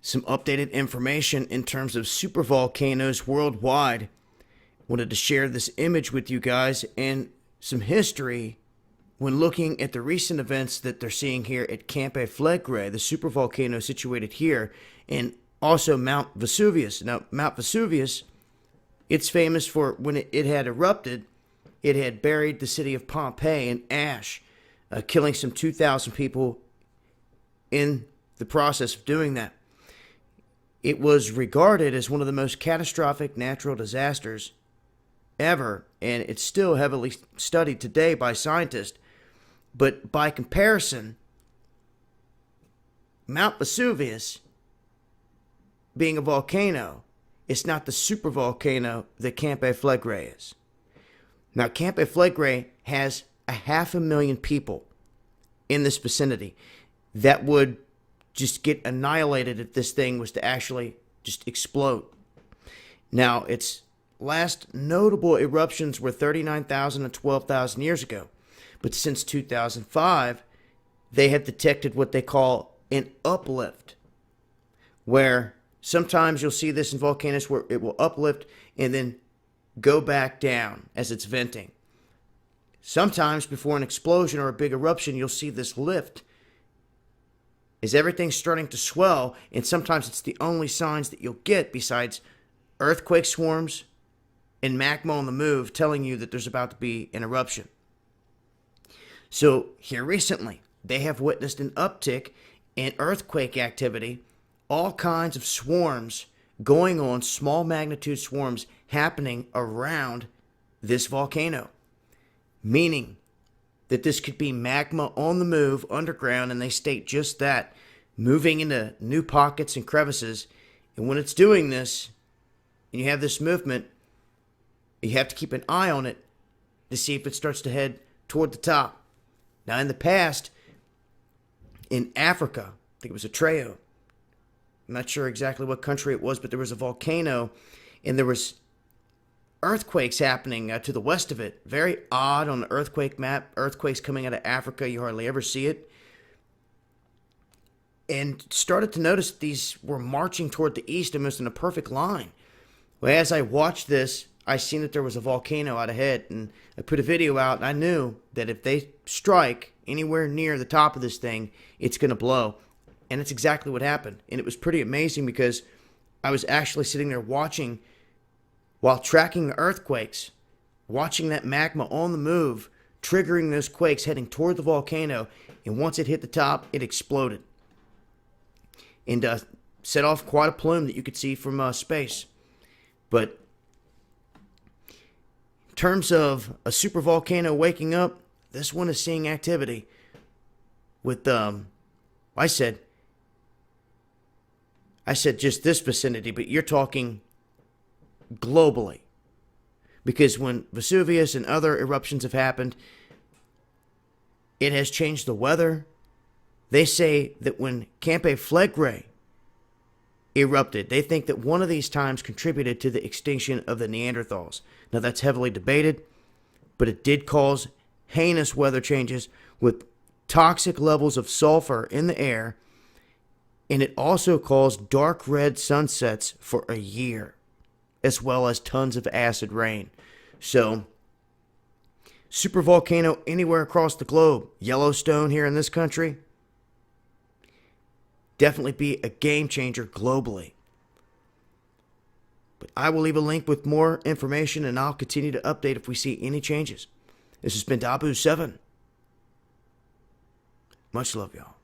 some updated information in terms of supervolcanoes worldwide. Wanted to share this image with you guys and some history when looking at the recent events that they're seeing here at Campi Flegrei, the supervolcano situated here, and also Mount Vesuvius. Now, Mount Vesuvius, it's famous for when it had erupted, it had buried the city of Pompeii in ash, killing some 2,000 people in the process of doing that. It was regarded as one of the most catastrophic natural disasters ever, and it's still heavily studied today by scientists. But by comparison, Mount Vesuvius, being a volcano, it's not the supervolcano that Campi Flegrei is. Now, Campi Flegrei has 500,000 people in this vicinity that would just get annihilated if this thing was to actually just explode. Now, its last notable eruptions were 39,000 and 12,000 years ago. But since 2005, they have detected what they call an uplift, where sometimes you'll see this in volcanoes where it will uplift and then go back down as it's venting. Sometimes before an explosion or a big eruption, you'll see this lift as everything's starting to swell, and sometimes it's the only signs that you'll get besides earthquake swarms and magma on the move telling you that there's about to be an eruption. So here recently, they have witnessed an uptick in earthquake activity, all kinds of swarms going on, small magnitude swarms happening around this volcano, meaning that this could be magma on the move underground, and they state just that, moving into new pockets and crevices. And when it's doing this, and you have this movement, you have to keep an eye on it to see if it starts to head toward the top. Now, in the past, in Africa, I think it was a Treo. I'm not sure exactly what country it was, but there was a volcano, and there was earthquakes happening to the west of it. Very odd on the earthquake map. Earthquakes coming out of Africa, you hardly ever see it. And started to notice that these were marching toward the east almost in a perfect line. Well, as I watched this, I seen that there was a volcano out ahead, and I put a video out, and I knew that if they strike anywhere near the top of this thing, it's going to blow. And it's exactly what happened. And it was pretty amazing because I was actually sitting there watching while tracking the earthquakes, watching that magma on the move, triggering those quakes heading toward the volcano. And once it hit the top, it exploded and set off quite a plume that you could see from space. But in terms of a supervolcano waking up, this one is seeing activity with, I said just this vicinity, but you're talking globally. Because when Vesuvius and other eruptions have happened, it has changed the weather. They say that when Campi Flegrei erupted, they think that one of these times contributed to the extinction of the Neanderthals. Now, that's heavily debated, but it did cause heinous weather changes with toxic levels of sulfur in the air, and it also caused dark red sunsets for a year, as well as tons of acid rain. So, supervolcano anywhere across the globe, Yellowstone here in this country, definitely be a game changer globally. But I will leave a link with more information, and I'll continue to update if we see any changes. This has been DAHBOO77. Much love, y'all.